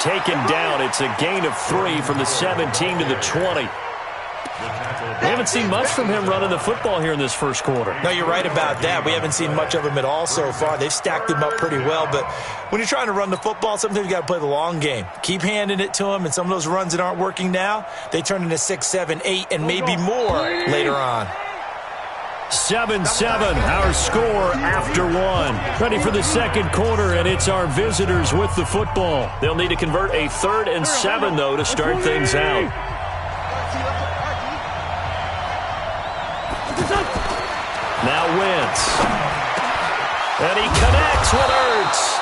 Taken down. It's a gain of 3 from the 17 to the 20. We haven't seen much from him running the football here in this first quarter. No, you're right about that. We haven't seen much of him at all so far. They've stacked him up pretty well, but when you're trying to run the football, sometimes you got to play the long game. Keep handing it to him, and some of those runs that aren't working now, they turn into 6, 7, 8, and maybe more later on. 7-7, our score after 1. Ready for the second quarter, and it's our visitors with the football. They'll need to convert a 3rd and 7, though, to start things out. Now Wentz. And he connects with Ertz.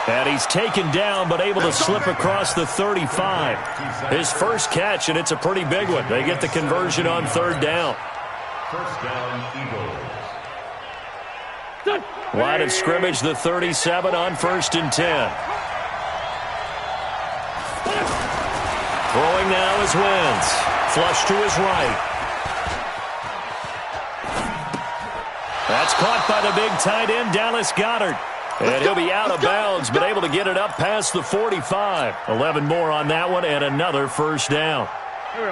And he's taken down but able to slip across the 35. His first catch, and it's a pretty big one. They get the conversion on 3rd down. First down, Eagles. Line of scrimmage, the 37 on 1st and 10. Throwing now is Wentz. Flush to his right. That's caught by the big tight end, Dallas Goedert. And he'll be out of bounds, but able to get it up past the 45. 11 more on that one, and another first down.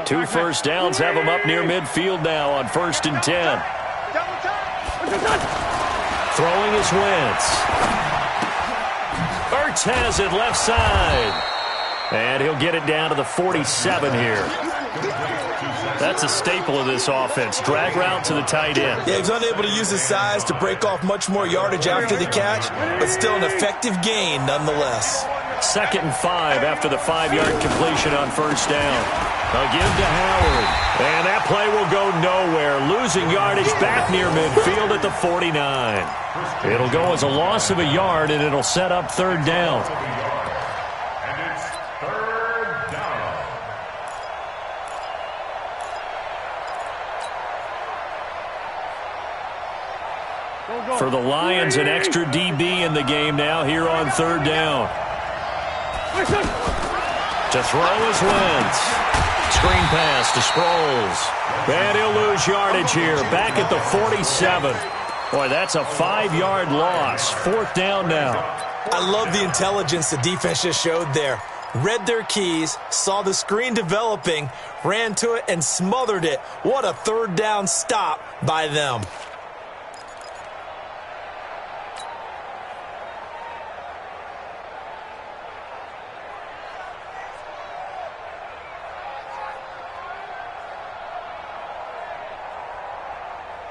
2 first downs have him up near midfield now on 1st and 10. Throwing is Wentz. Ertz has it left side. And he'll get it down to the 47 here. That's a staple of this offense. Drag route to the tight end. Yeah, he's unable to use his size to break off much more yardage after the catch, but still an effective gain nonetheless. 2nd and 5 after the 5-yard completion on 1st down. Again to Howard. And that play will go nowhere. Losing yardage back near midfield at the 49. It'll go as a loss of a yard, and it'll set up 3rd down. For the Lions, an extra DB in the game now here on 3rd down. To throw is Wentz. Screen pass to Sproles. And he'll lose yardage here. Back at the 47. Boy, that's a 5-yard loss. 4th down now. I love the intelligence the defense just showed there. Read their keys, saw the screen developing, ran to it, and smothered it. What a 3rd down stop by them.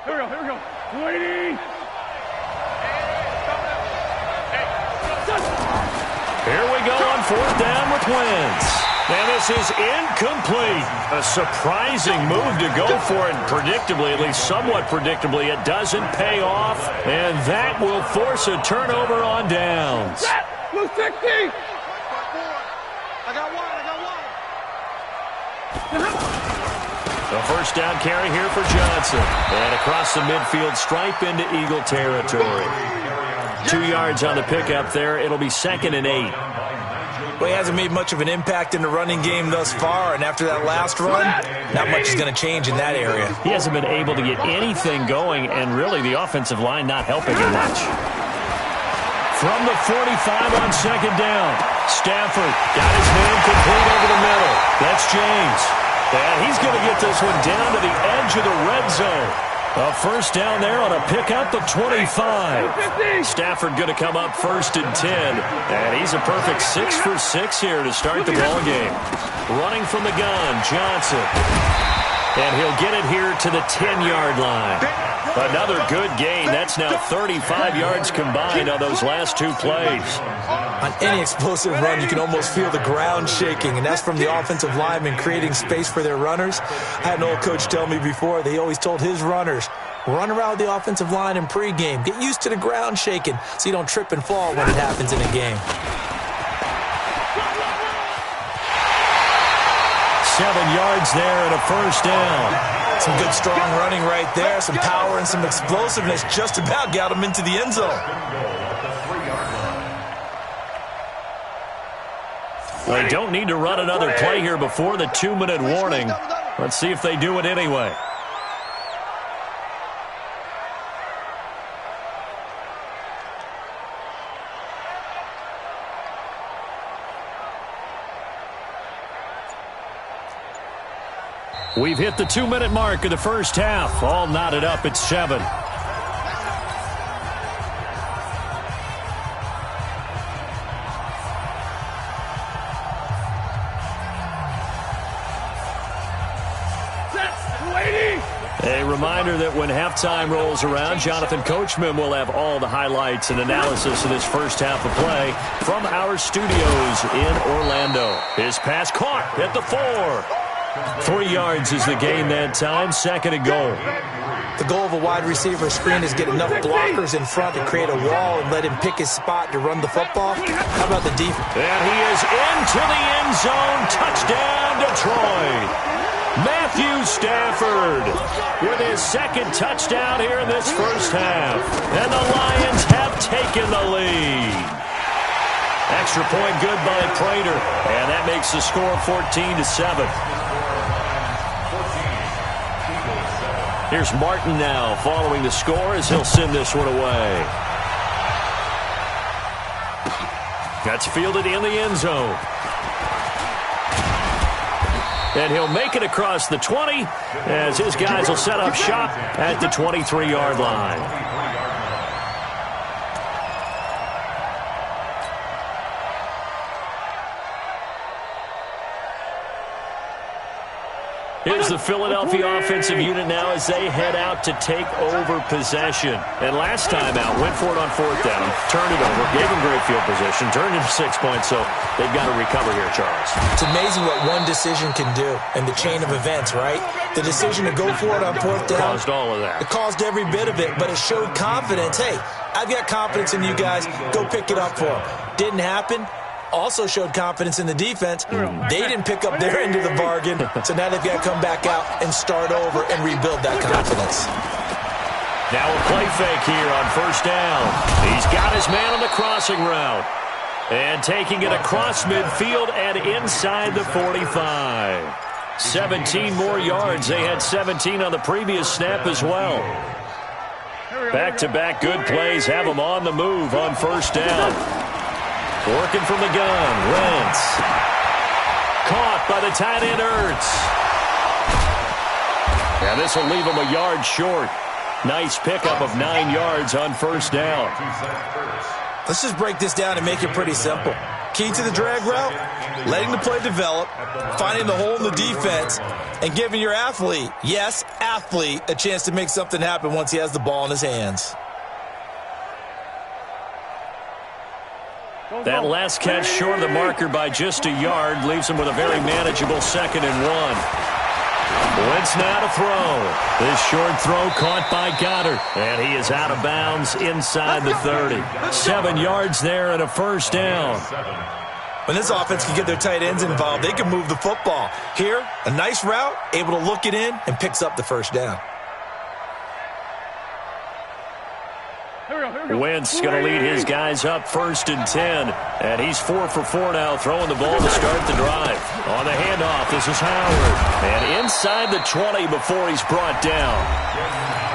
Here we go. Waiting. Here we go on 4th down with Wentz. And this is incomplete. A surprising move to go for it. Predictably, at least somewhat predictably, it doesn't pay off. And that will force a turnover on downs. Blue 60. I got one. The first down carry here for Johnson. And across the midfield stripe into Eagle territory. 2 yards on the pickup there. It'll be 2nd and 8. Well, he hasn't made much of an impact in the running game thus far, and after that last run, not much is going to change in that area. He hasn't been able to get anything going, and really the offensive line not helping him much. From the 45 on 2nd down, Stafford got his man complete over the middle. That's James. And he's going to get this one down to the edge of the red zone. A first down there on a pickup of 25. Stafford going to come up 1st and 10. And he's a perfect 6 for 6 here to start the ball game. Running from the gun, Johnson. And he'll get it here to the 10-yard line. Another good gain. That's now 35 yards combined on those last 2 plays. On any explosive run, you can almost feel the ground shaking, and that's from the offensive linemen creating space for their runners. I had an old coach tell me before, they always told his runners, run around the offensive line in pregame. Get used to the ground shaking so you don't trip and fall when it happens in a game. 7 yards there and a first down. Some good strong running right there, some power and some explosiveness just about got him into the end zone. They don't need to run another play here before the 2-minute warning. Let's see if they do it anyway. We've hit the 2-minute mark of the first half. All knotted up at 7. A reminder that when halftime rolls around, Jonathan Coachman will have all the highlights and analysis of this first half of play from our studios in Orlando. His pass caught at the 4. 3 yards is the gain that time, 2nd and goal. The goal of a wide receiver screen is get enough blockers in front to create a wall and let him pick his spot to run the football. How about the defense? And he is into the end zone. Touchdown, Detroit. Matthew Stafford with his 2nd touchdown here in this first half. And the Lions have taken the lead. Extra point good by Prater. And that makes the score 14-7. Here's Martin now following the score as he'll send this one away. That's fielded in the end zone. And he'll make it across the 20 as his guys will set up shop at the 23-yard line. Here's the Philadelphia offensive unit now as they head out to take over possession. And last time out, went for it on 4th down, turned it over, gave them great field position, turned into 6 points, so they've got to recover here, Charles. It's amazing what one decision can do in the chain of events, right? The decision to go for it on 4th down. Caused all of that. It caused every bit of it, but it showed confidence. Hey, I've got confidence in you guys. Go pick it up for them. Didn't happen. Also showed confidence in the defense. They didn't pick up their end of the bargain, so now they've got to come back out and start over and rebuild that confidence. Now a play fake here on 1st down. He's got his man on the crossing route. And taking it across midfield and inside the 45. 17 more yards. They had 17 on the previous snap as well. Back-to-back good plays have them on the move on 1st down. Working from the gun, Wentz. Caught by the tight end, Ertz. And this will leave him a yard short. Nice pickup of 9 yards on 1st down. Let's just break this down and make it pretty simple. Key to the drag route, letting the play develop, finding the hole in the defense, and giving your athlete, yes, athlete, a chance to make something happen once he has the ball in his hands. That last catch short of the marker by just a yard leaves him with a very manageable 2nd and 1. Wentz now to throw. This short throw caught by Goddard. And he is out of bounds inside the 30. 7 yards there and a 1st down. When this offense can get their tight ends involved, they can move the football. Here, a nice route, able to look it in, and picks up the 1st down. Wentz going to lead his guys up 1st and 10. And he's 4 for 4 now, throwing the ball to start the drive. On the handoff, this is Howard. And inside the 20 before he's brought down.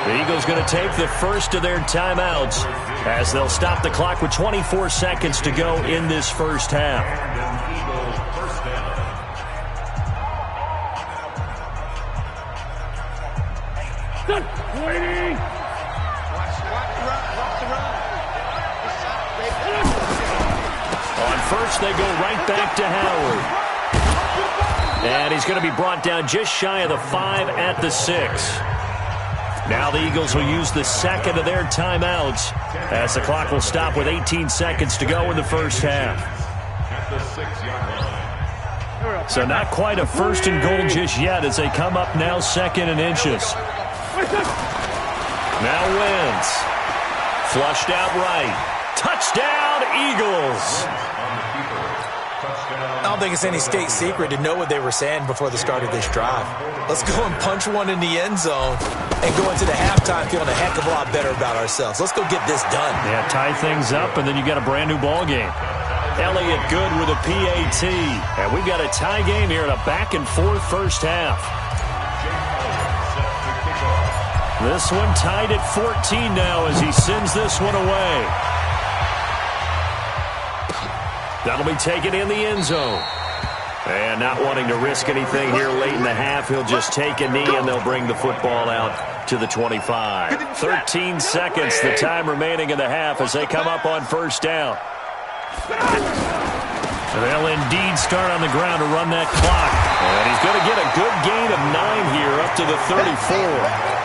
The Eagles going to take the first of their timeouts as they'll stop the clock with 24 seconds to go in this first half. Waiting. On 1st, they go right back to Howard. And he's going to be brought down just shy of the 5 at the 6. Now the Eagles will use the 2nd of their timeouts as the clock will stop with 18 seconds to go in the first half. So not quite a 1st and goal just yet as they come up now 2nd and inches. Now Wentz. Flushed out right. Touchdown, Eagles. I don't think it's any state secret to know what they were saying before the start of this drive. Let's go and punch one in the end zone and go into the halftime feeling a heck of a lot better about ourselves. Let's go get this done. Yeah, tie things up, and then you got a brand-new ball game. Elliott good with a PAT. And we've got a tie game here in a back-and-forth first half. This one tied at 14 now as he sends this one away. That'll be taken in the end zone. And not wanting to risk anything here late in the half, he'll just take a knee and they'll bring the football out to the 25. 13 seconds, the time remaining in the half as they come up on first down. They'll indeed start on the ground to run that clock. And he's going to get a good gain of 9 here up to the 34.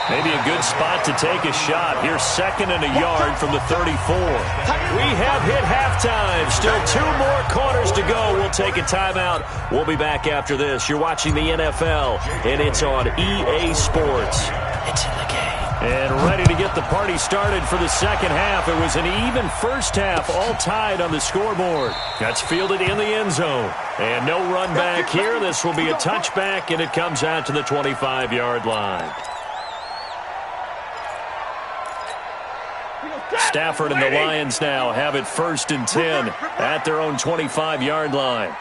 Maybe a good spot to take a shot. Here's 2nd and a yard from the 34. We have hit halftime. Still 2 more quarters to go. We'll take a timeout. We'll be back after this. You're watching the NFL, and it's on EA Sports. It's in the game. And ready to get the party started for the second half. It was an even first half, all tied on the scoreboard. That's fielded in the end zone. And no run back here. This will be a touchback, and it comes out to the 25-yard line. Stafford and the Lions now have it 1st and 10 at their own 25-yard line.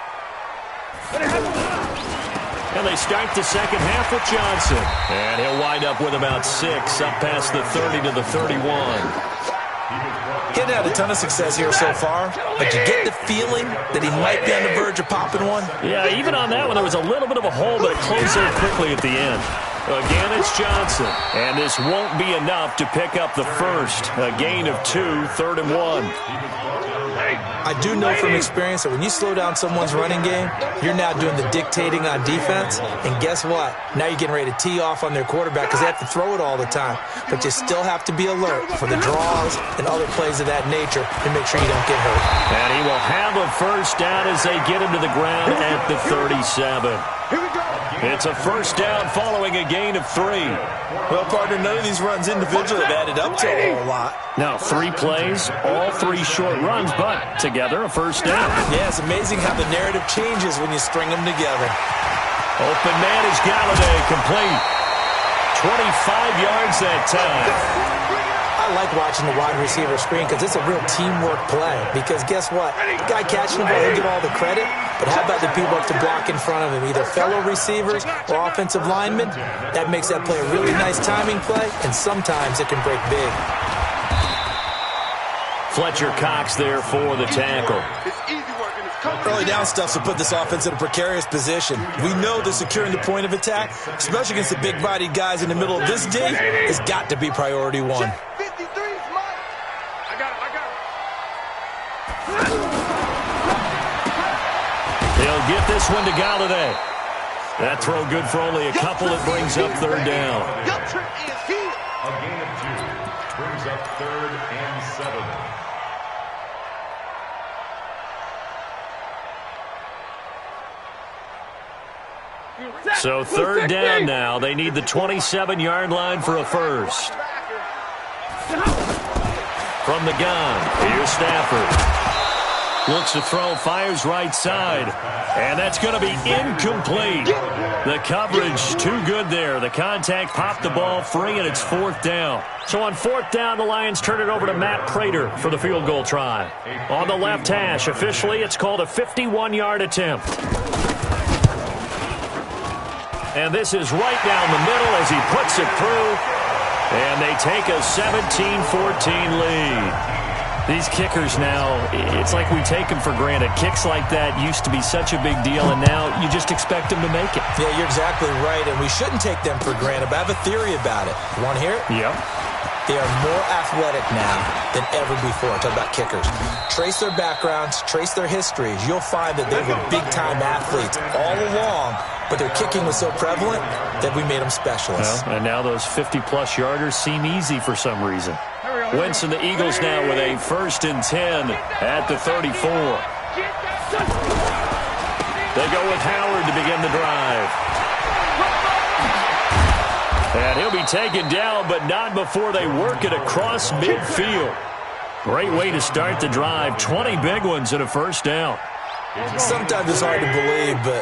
And they start the second half with Johnson. And he'll wind up with about 6 up past the 30 to the 31. He hadn't had a ton of success here so far, but you get the feeling that he might be on the verge of popping one. Yeah, even on that one, there was a little bit of a hole, but it closed there quickly at the end. Again, it's Johnson, and this won't be enough to pick up the first. A gain of 2, 3rd and 1. I do know from experience that when you slow down someone's running game, you're now doing the dictating on defense, and guess what? Now you're getting ready to tee off on their quarterback because they have to throw it all the time. But you still have to be alert for the draws and other plays of that nature to make sure you don't get hurt. And he will have a first down as they get him to the ground at the 37. It's a first down following a gain of 3. Well, partner, none of these runs individually have added up to a whole lot. Now, 3 plays, all 3 short runs, but together a first down. Yeah, it's amazing how the narrative changes when you string them together. Open man is Galladay, complete. 25 yards that time. I like watching the wide receiver screen because it's a real teamwork play. Because guess what? The guy catching the ball, he'll get all the credit. But how about the people up to block in front of him? Either fellow receivers or offensive linemen. That makes that play a really nice timing play, and sometimes it can break big. Fletcher Cox there for the tackle. Early down stuff to put this offense in a precarious position. We know that securing the point of attack, especially against the big-bodied guys in the middle of this day, has got to be priority 1. He'll get this one to Galladay. That throw good for only a couple. It brings up 3rd down. A gain of 2 brings up 3rd and 7. So 3rd down now. They need the 27-yard line for a first. From the gun, here's Stafford. Looks to throw, fires right side. And that's going to be incomplete. The coverage too good there. The contact popped the ball free, and it's 4th down. So on 4th down, the Lions turn it over to Matt Prater for the field goal try. On the left hash, officially, it's called a 51-yard attempt. And this is right down the middle as he puts it through. And they take a 17-14 lead. These kickers now, it's like we take them for granted. Kicks like that used to be such a big deal, and now you just expect them to make it. Yeah, you're exactly right, and we shouldn't take them for granted, but I have a theory about it. You want to hear it? Yep. They are more athletic now than ever before. Talk about kickers. Trace their backgrounds, trace their histories. You'll find that they were big-time athletes all along, but their kicking was so prevalent that we made them specialists. Well, and now those 50-plus yarders seem easy for some reason. Wentz and the Eagles now with a 1st and 10 at the 34. They go with Howard to begin the drive. And he'll be taken down, but not before they work it across midfield. Great way to start the drive. 20 big ones and a first down. Sometimes it's hard to believe, but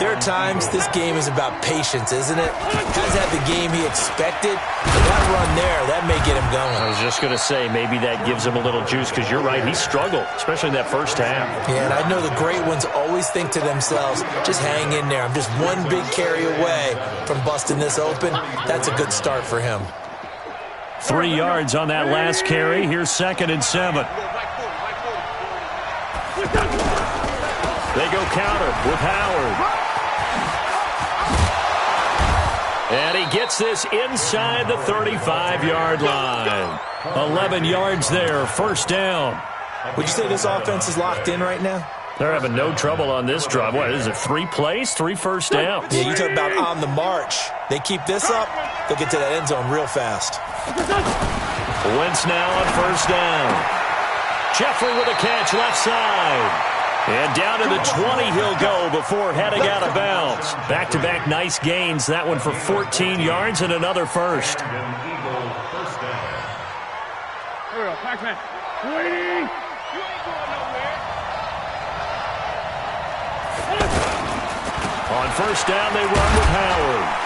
there are times this game is about patience, isn't it? Hasn't had the game he expected, but that run there, that may get him going. I was just going to say, maybe that gives him a little juice, because you're right, he struggled, especially in that first half. Yeah, and I know the great ones always think to themselves, just hang in there. I'm just one big carry away from busting this open. That's a good start for him. 3 yards on that last carry. Here's 2nd and 7. They They go counter with Howard. And he gets this inside the 35-yard line. 11 yards there, first down. Would you say this offense is locked in right now? They're having no trouble on this drive. What is it, 3 plays, 3 first downs? Yeah, you talk about on the march. They keep this up, they'll get to that end zone real fast. Wentz now on first down. Jeffrey with a catch left side. And down to the 20 he'll go before heading out of bounds. Back-to-back nice gains. That one for 14 yards and another first. Here we go, Pac-Man. Waiting. On first down, they run with Howard.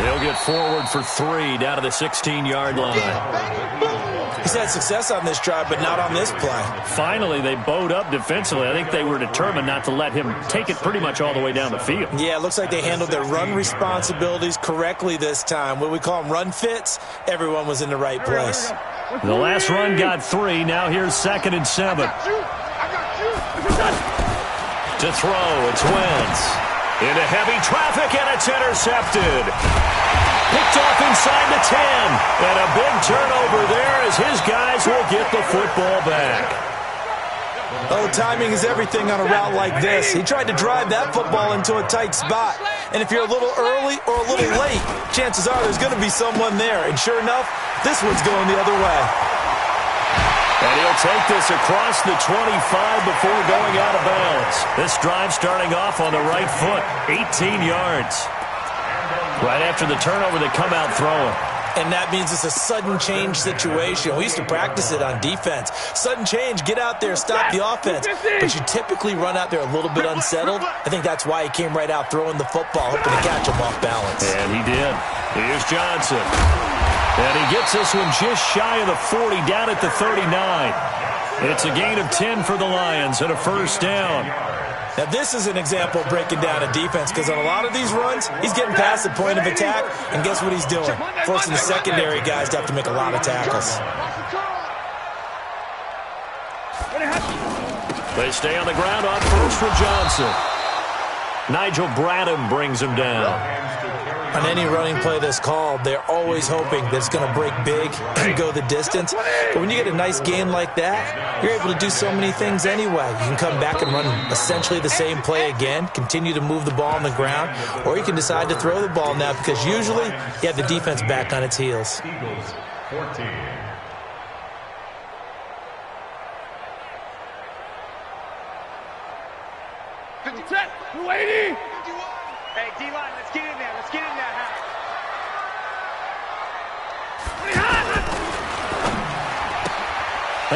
They'll get forward for 3 down to the 16-yard line. He's had success on this drive, but not on this play. Finally, they bowed up defensively. I think they were determined not to let him take it pretty much all the way down the field. Yeah, it looks like they handled their run responsibilities correctly this time. What we call them run fits, everyone was in the right place. The last run got 3. Now here's 2nd and 7. To throw, it's Wentz. Into heavy traffic, and it's intercepted. Picked off inside the 10. And a big turnover there as his guys will get the football back. Oh, timing is everything on a route like this. He tried to drive that football into a tight spot. And if you're a little early or a little late, chances are there's going to be someone there. And sure enough, this one's going the other way. And he'll take this across the 25 before going out of bounds. This drive starting off on the right foot, 18 yards. Right after the turnover, they come out throwing. And that means it's a sudden change situation. We used to practice it on defense. Sudden change, get out there, stop the offense. But you typically run out there a little bit unsettled. I think that's why he came right out throwing the football, hoping to catch him off balance. And he did. Here's Johnson. And he gets this one just shy of the 40, down at the 39. It's a gain of 10 for the Lions and a first down. Now, this is an example of breaking down a defense because on a lot of these runs, he's getting past the point of attack, and guess what he's doing? Forcing the secondary guys to have to make a lot of tackles. They stay on the ground on first for Johnson. Nigel Bradham brings him down. On any running play that's called, they're always hoping that it's going to break big and go the distance. But when you get a nice game like that, you're able to do so many things anyway. You can come back and run essentially the same play again, continue to move the ball on the ground, or you can decide to throw the ball now because usually you have the defense back on its heels. Eagles 14. Waiting. Hey, D-line, let's get in there. Let's get in there.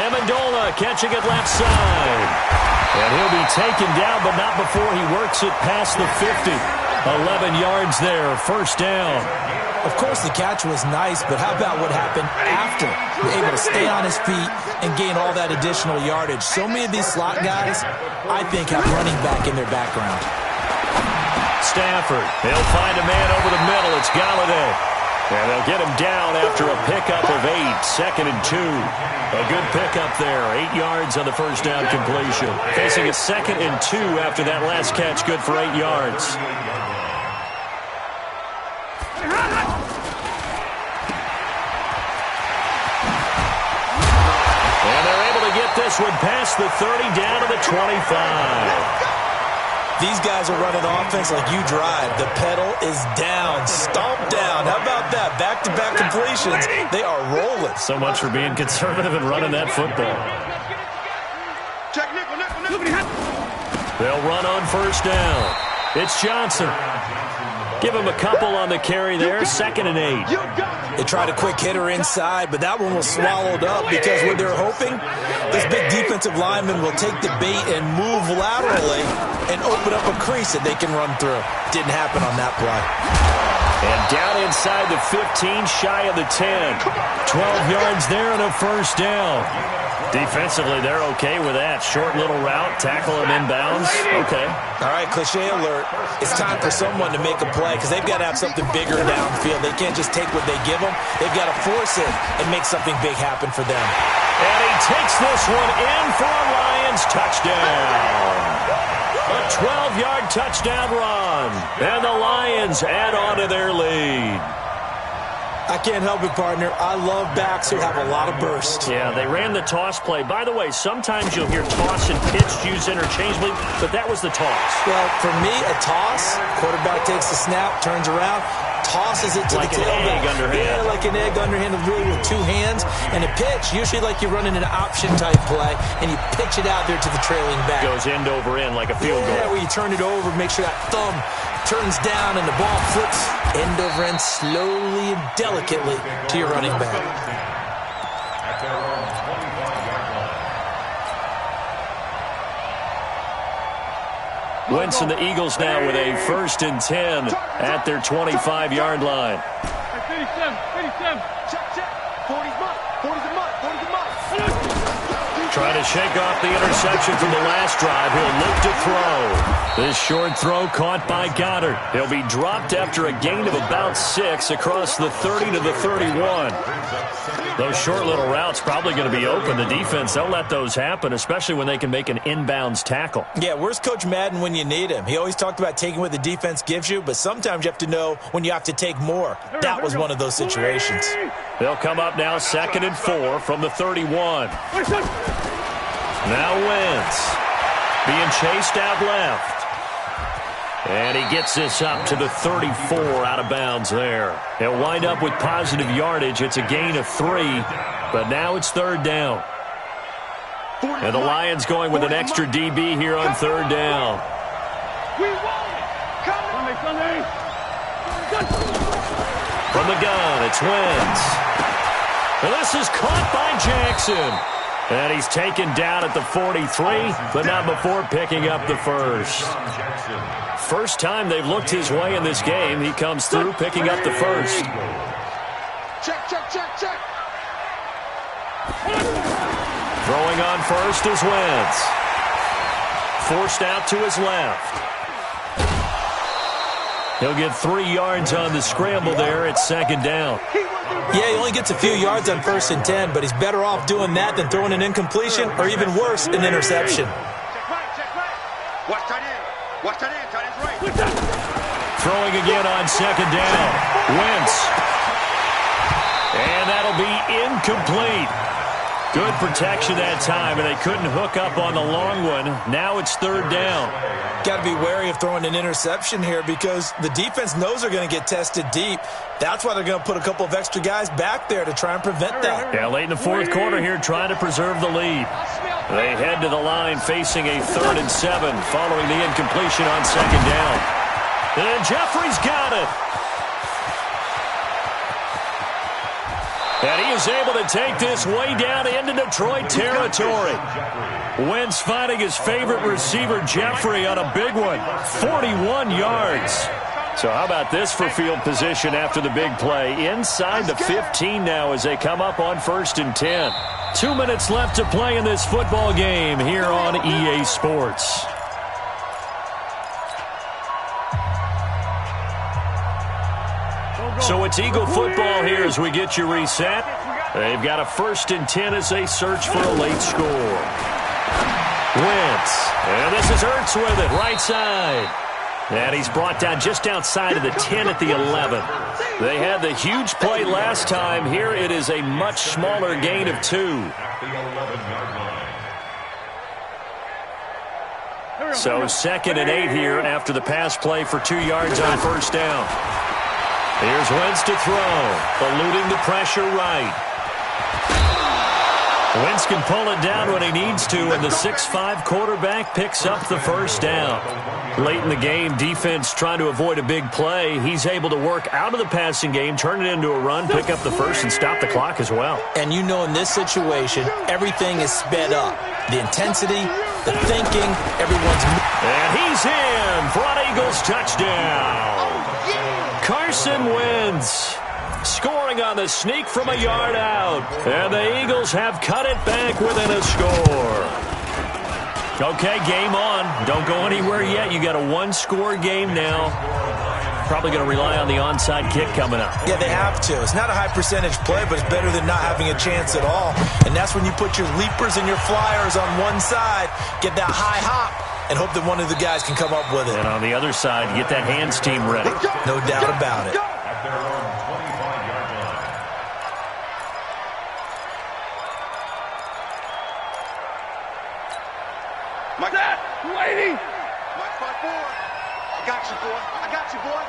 Amendola catching it left side. And he'll be taken down, but not before he works it past the 50. 11 yards there, first down. Of course, the catch was nice, but how about what happened after? You're able to stay on his feet and gain all that additional yardage. So many of these slot guys, I think, have running back in their background. Stafford, they'll find a man over the middle. It's Galladay. And they'll get him down after a pickup of 8, 2nd and 2. A good pickup there, 8 yards on the first down completion. Facing a 2nd and 2 after that last catch, good for 8 yards. And they're able to get this one past the 30 down to the 25. These guys are running offense like you drive. The pedal is down, stomp down. How about that? Back-to-back completions. They are rolling. So much for being conservative and running that football. They'll run on first down. It's Johnson. Give him a couple on the carry there, 2nd and 8. They tried a quick hitter inside, but that one was swallowed up because what they're hoping, this big defensive lineman will take the bait and move laterally and open up a crease that they can run through. Didn't happen on that play. And down inside the 15, shy of the 10. 12 yards there and a first down. Defensively, they're okay with that. Short little route, tackle him inbounds. Okay. All right, cliche alert. It's time for someone to make a play because they've got to have something bigger downfield. They can't just take what they give them. They've got to force it and make something big happen for them. And he takes this one in for a Lions touchdown. 12-yard touchdown run. And the Lions add on to their lead. I can't help it, partner. I love backs who have a lot of burst. Yeah, they ran the toss play. By the way, sometimes you'll hear toss and pitch used interchangeably, but that was the toss. Well, for me, a toss, quarterback takes the snap, turns around, tosses it to like the tailback. Like an egg underhand. Yeah, like an egg underhand, really with two hands. And a pitch, usually like you're running an option-type play, and you pitch it out there to the trailing back. Goes end over end like a field goal. Yeah, where you turn it over, make sure that thumb turns down and the ball flips end over end slowly and delicately to your running back. At their own 25-yard line. Wentz and the Eagles now with a 1st and 10 at their 25-yard line. 57. Check. 40's mud. 40's a mud. 40's a mud. Trying to shake off the interception from the last drive. He'll look to throw. This short throw caught by Goddard. He'll be dropped after a gain of about 6 across the 30 to the 31. Those short little routes probably going to be open. The defense, they'll let those happen, especially when they can make an inbounds tackle. Yeah, where's Coach Madden when you need him? He always talked about taking what the defense gives you, but sometimes you have to know when you have to take more. That was one of those situations. They'll come up now 2nd and 4 from the 31. Now Wentz being chased out left. And he gets this up to the 34 out of bounds there. He'll wind up with positive yardage. It's a gain of 3, but now it's 3rd down. And the Lions going with an extra DB here on 3rd down. Sunday. From the gun, it's Wentz. And this is caught by Jackson. And he's taken down at the 43, but not before picking up the 1st. First time they've looked his way in this game. He comes through picking up the 1st. Check. Throwing on 1st is Wentz. Forced out to his left. He'll get 3 yards on the scramble there at 2nd down. Yeah, he only gets a few yards on 1st and 10, but he's better off doing that than throwing an incompletion or even worse, an interception. Check right. Watch tight end. Tight end's right. Throwing again on 2nd down. Wentz. And that'll be incomplete. Good protection that time, and they couldn't hook up on the long one. Now it's 3rd down. Got to be wary of throwing an interception here because the defense knows they're going to get tested deep. That's why they're going to put a couple of extra guys back there to try and prevent that. Yeah, late in the 4th quarter here, trying to preserve the lead. They head to the line facing a 3rd and 7 following the incompletion on 2nd down. And Jeffrey's got it. And he is able to take this way down into Detroit territory. Wentz finding his favorite receiver, Jeffrey, on a big one. 41 yards. So how about this for field position after the big play? Inside the 15 now as they come up on 1st and 10. 2 minutes left to play in this football game here on EA Sports. So it's Eagle football here as we get you reset. They've got a 1st and 10 as they search for a late score. Wentz. And this is Ertz with it, right side. And he's brought down just outside of the 10 at the 11. They had the huge play last time. Here it is a much smaller gain of 2. So 2nd and 8 here after the pass play for 2 yards on 1st down. Here's Wentz to throw, eluding the pressure right. Wentz can pull it down when he needs to, and the 6'5" quarterback picks up the 1st down. Late in the game, defense trying to avoid a big play. He's able to work out of the passing game, turn it into a run, pick up the 1st, and stop the clock as well. And you know in this situation, everything is sped up. The intensity, the thinking, everyone's... And he's in for an Eagles touchdown. Carson Wentz scoring on the sneak from a yard out. And the Eagles have cut it back within a score. Okay, game on. Don't go anywhere yet. You got a 1-score game now. Probably going to rely on the onside kick coming up. Yeah, they have to. It's not a high percentage play, but it's better than not having a chance at all. And that's when you put your leapers and your flyers on one side, get that high hop, and hope that one of the guys can come up with it. And on the other side, get that hands team ready. No doubt about it. At their own 25-yard line. Mike, Lady! Mike 5-4. I got you, boy. I got you, boy.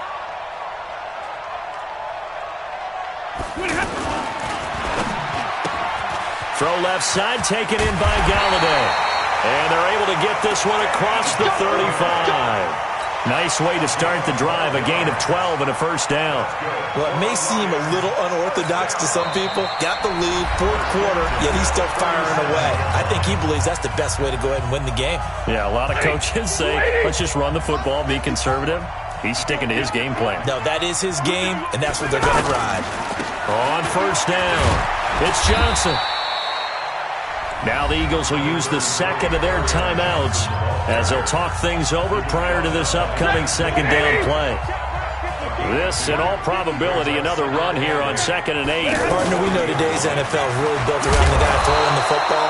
Throw left side, taken in by Galladay. And they're able to get this one across the 35. Nice way to start the drive, a gain of 12 and a first down. Well, it may seem a little unorthodox to some people. Got the lead, fourth quarter, yet he's still firing away. I think he believes that's the best way to go ahead and win the game. Yeah, a lot of coaches say, let's just run the football, be conservative. He's sticking to his game plan. No, that is his game, and that's what they're going to ride. On first down, it's Johnson. Now the Eagles will use the second of their timeouts as they'll talk things over prior to this upcoming second down play. This, in all probability, another run here on 2nd and 8. Partner, we know today's NFL is really built around the guy throwing the football.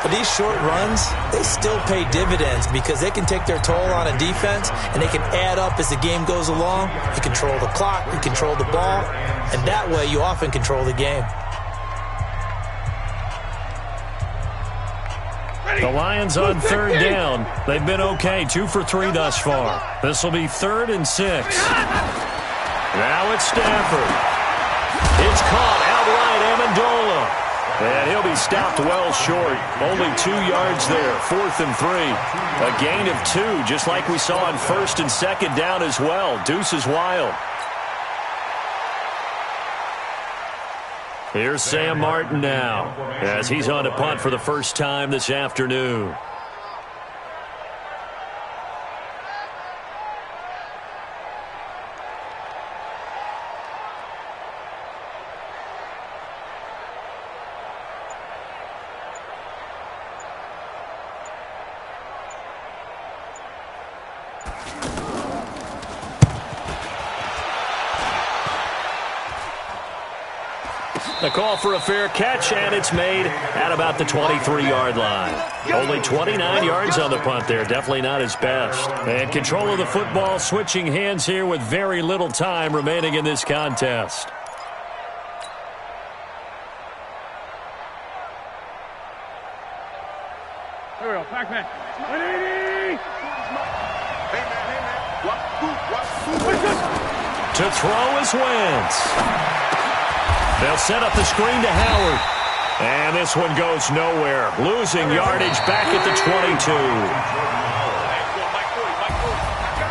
But these short runs, they still pay dividends because they can take their toll on a defense and they can add up as the game goes along. You control the clock, you control the ball, and that way you often control the game. The Lions on third down. They've been okay, 2 for 3 thus far. This will be 3rd and 6. Now it's Stafford. It's caught outright, Amendola. And he'll be stopped well short. Only 2 yards there, 4th and 3. A gain of 2, just like we saw on 1st and 2nd down as well. Deuce is wild. Here's Sam Martin now as he's on to punt for the first time this afternoon. The call for a fair catch, and it's made at about the 23-yard line. Only 29 yards on the punt there. Definitely not his best. And control of the football switching hands here with very little time remaining in this contest. Here we go, Pac-Man. To throw is Wentz. They'll set up the screen to Howard. And this one goes nowhere. Losing yardage back at the 22.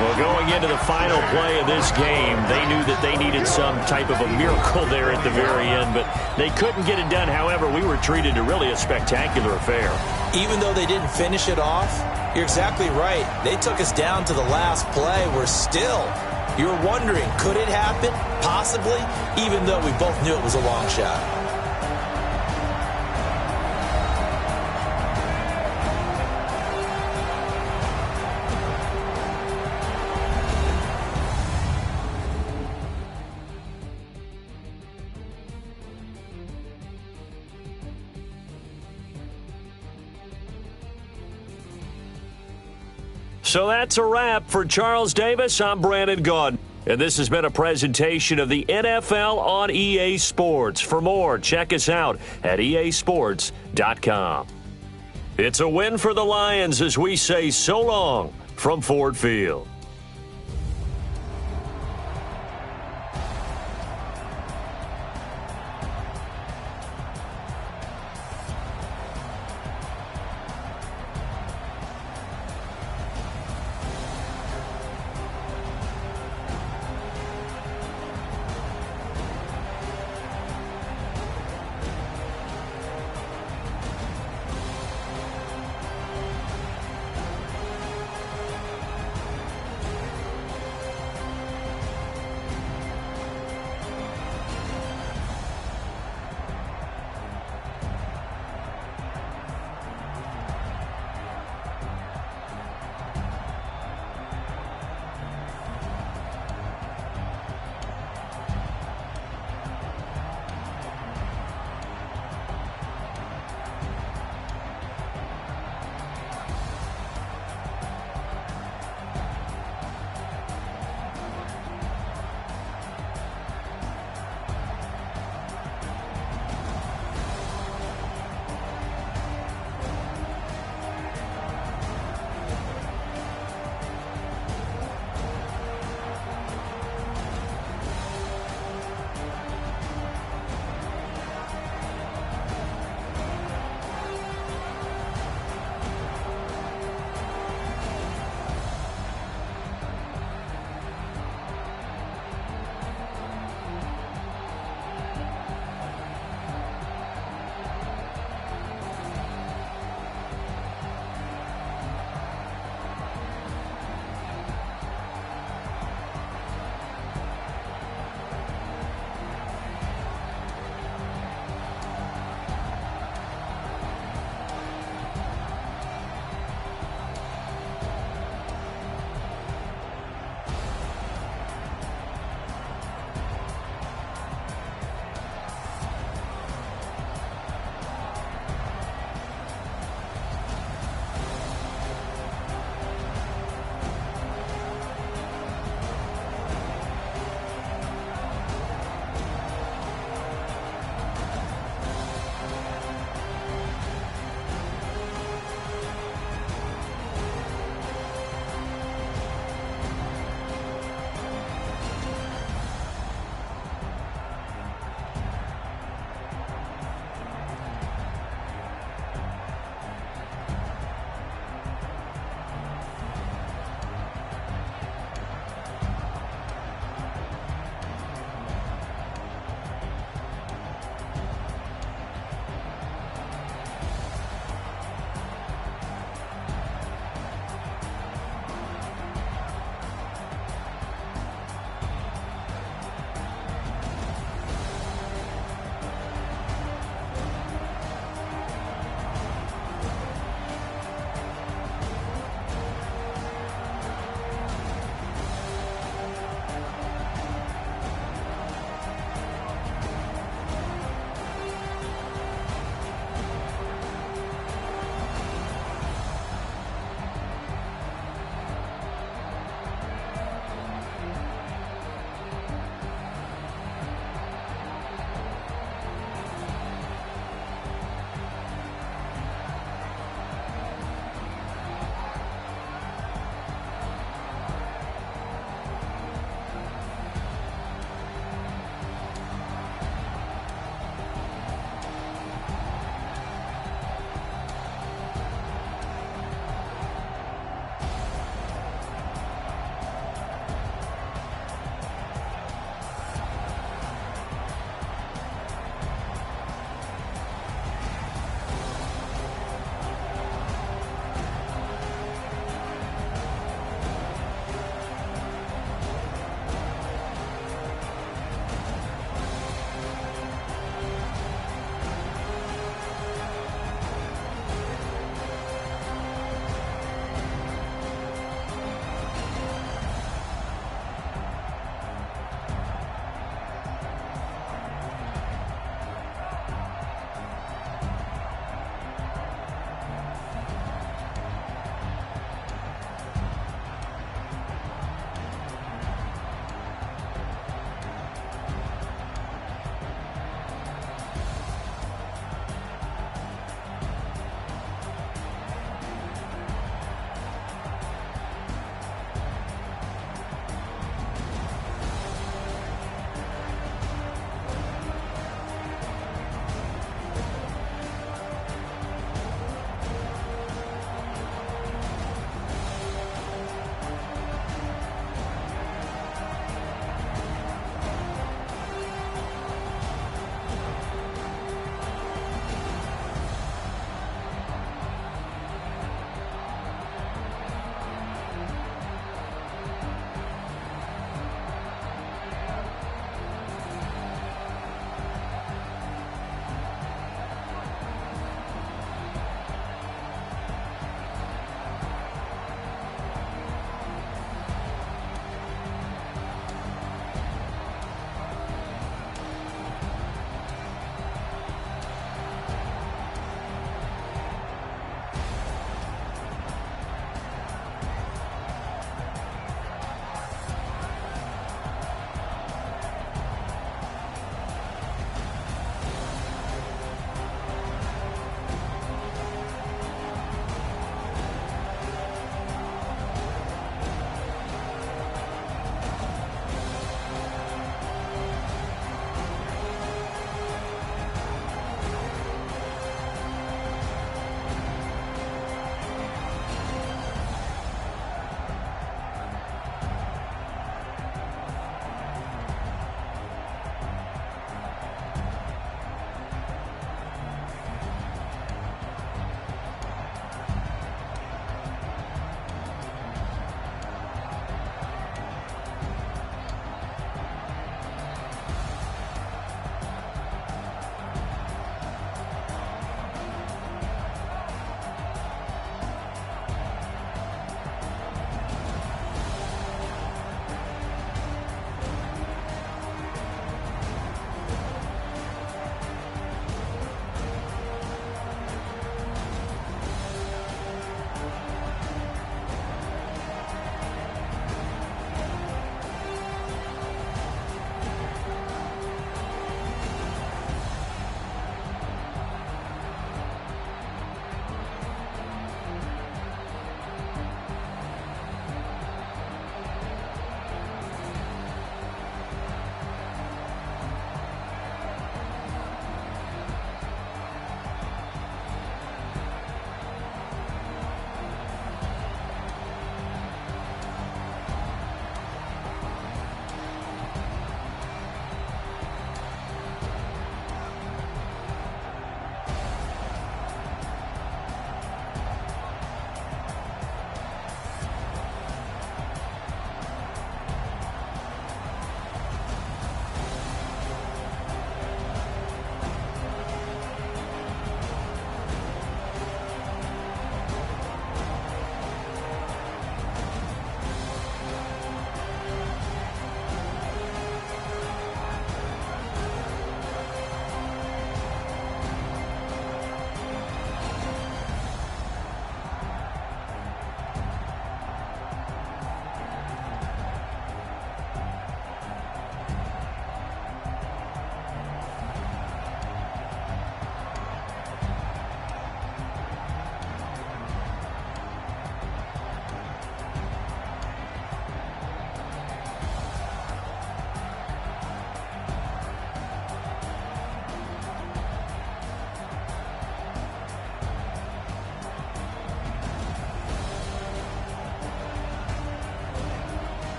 Well, going into the final play of this game, they knew that they needed some type of a miracle there at the very end, but they couldn't get it done. However, we were treated to really a spectacular affair. Even though they didn't finish it off, you're exactly right. They took us down to the last play. We're still... You're wondering, could it happen? Possibly, even though we both knew it was a long shot. So that's a wrap for Charles Davis. I'm Brandon Gaudin. And this has been a presentation of the NFL on EA Sports. For more, check us out at easports.com. It's a win for the Lions as we say so long from Ford Field.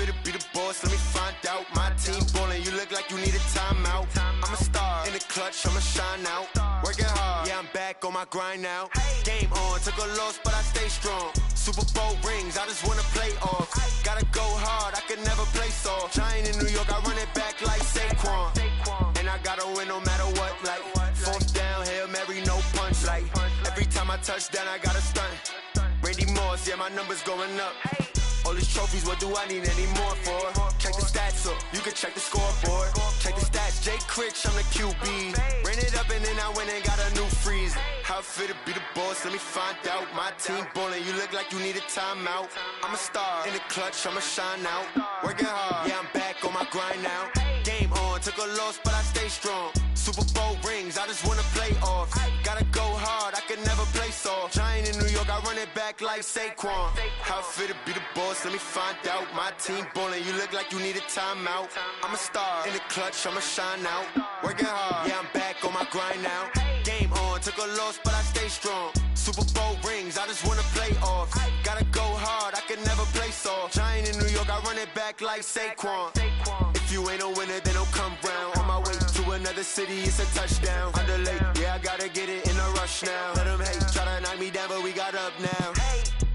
fit to be the boss? Let me find out. My team ballin', you look like you need a timeout. I'm a star in the clutch, I'ma shine out. Working hard, yeah, I'm back on my grind now. Game on, took a loss, but I stay strong. Super Bowl rings, I just wanna play off. Gotta go hard, I could never play soft. Giant in New York, I run it back like Saquon. And I gotta win no matter what, like fourth down, Hail Mary, no punch. Like every time I touch down, I gotta stunt. Randy Moss, yeah, my numbers going up. All these trophies, what do I need any more for? Check the stats up, you can check the scoreboard. Check the stats, Jake Critch, I'm the QB. Ran it up and then I went and got a new freeze. How it fit to be the boss, let me find out. My team ballin', you look like you need a timeout. I'm a star in the clutch, I'ma shine out. Working hard, yeah, I'm back on my grind now. Game on, took a loss, but I stay strong. Super Bowl rings, I just wanna play off. Gotta go hard, I could never play soft. Giant in New York, I run it back like Saquon. How it fit to be the boss, let me find out. My team ballin', you look like you need a timeout. I'm a star in the clutch, I'ma shine out. Working hard, yeah, I'm back on my grind now. Game on, took a loss, but I stay strong. Super Bowl rings, I just wanna play off. Gotta go hard, I could never play soft. Giant in New York, I run it back like Saquon. If you ain't a winner, then don't come round. On my way to another city, it's a touchdown. Underlay, yeah, I gotta get it in a rush now. Let them hate, try to knock me down, but we got up now.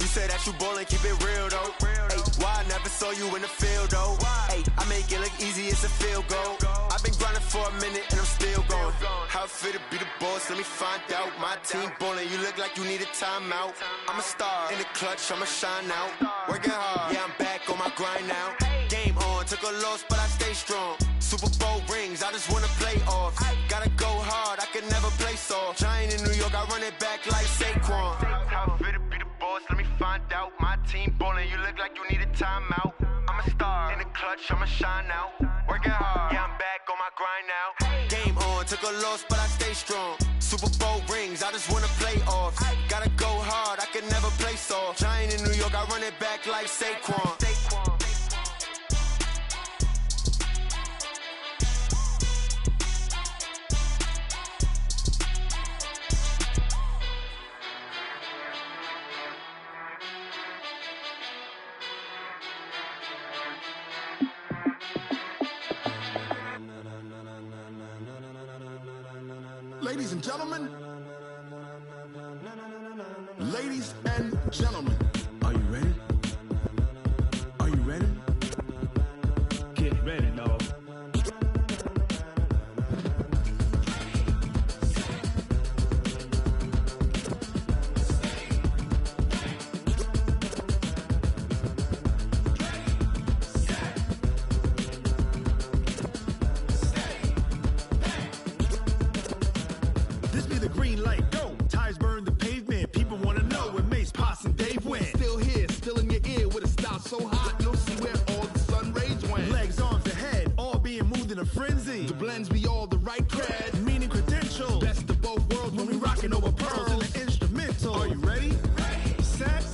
You say that you ballin', keep it real though. Hey, why I never saw you in the field though? Hey, I make it look easy, it's a field goal. I've been grinding for a minute and I'm still going. How it fit to be the boss, let me find out. My team ballin', you look like you need a timeout. I'm a star in the clutch, I'ma shine out. Working hard, yeah, I'm back on my grind now. Game on, took a loss, but I stay strong. Super Bowl rings, I just wanna play off. Gotta go hard, I could never play soft. Giant in New York, I run it back like Saquon. How it fit to be the boss, let me find out. My team ballin', you look like you need a timeout. I'm a star in the clutch, I'ma shine out. Working hard, yeah, I'm back on my grind now. Game on, took a loss, but I stay strong. Super Bowl rings, I just wanna play off. Gotta go hard, I could never play soft. Giant in New York, I run it back like Saquon. Ladies and gentlemen, ladies and gentlemen, are you ready? Are you ready? Get ready, dog. So hot, you'll see where all the sun rays went. Legs, arms, ahead, all being moved in a frenzy. The blends be all the right cred, meaning credentials. Best of both worlds when we rockin' over pearls in the instrumental. Are you ready? Ready. Set.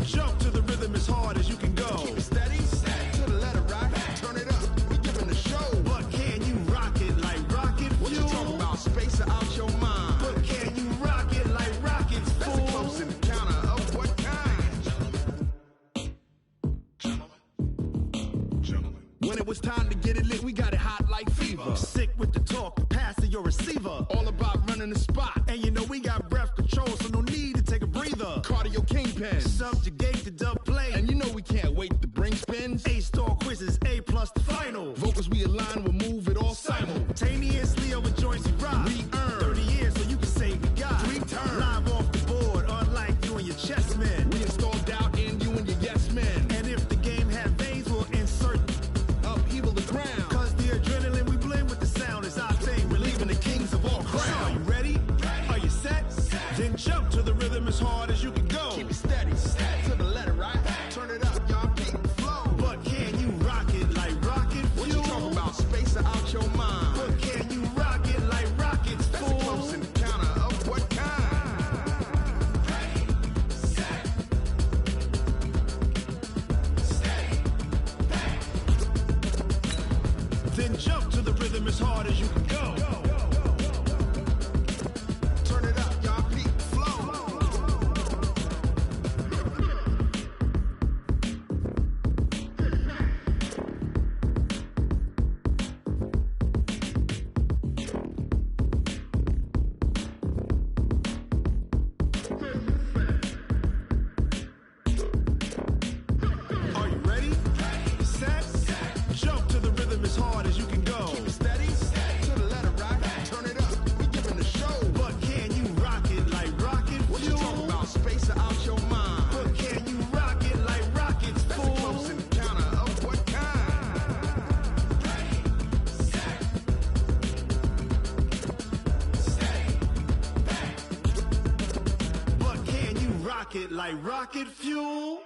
Jump to the rhythm as hard as you can go. Keep it steady. To the letter right. Turn it up. We giving the show. But can you rock it like rocket fuel? What you talking about? Space out your mind. But can you rock it like rockets, fool? That's a close encounter of what kind? When it was time to get it lit, we got it hot like fever. Sick with the talk, pass to your receiver. All about running the spot. And you know we got breath control, so no need to take a breather. Cardio kingpin. Subjugate the dub play. And you know we can't wait to bring spins. A-star quizzes, A+ the final. Vocals we align, we'll move it all simultaneously over joints we rock. We earn 30 years so you can say we got 3 turns. Live off the board, unlike you and your chess men. We install doubt in you and your yes men. And if the game had veins, we'll insert upheaval the ground. Cause the adrenaline we blend with the sound is our thing. Relieving the kings of all crowns. Are you ready? Are you set? Then jump to the rhythm as hard as you can go. Keep it steady. To the letter right. Turn it up, y'all keep the flow. But can you rock it like rocket fuel? What you talking about? Space out your mind. But can you rock it like rockets, That's fool? a close encounter of what kind? Ready, set, steady, back. Then jump to the rhythm as hard as you can go. Turn it up, y'all keep the flow. it like rocket fuel.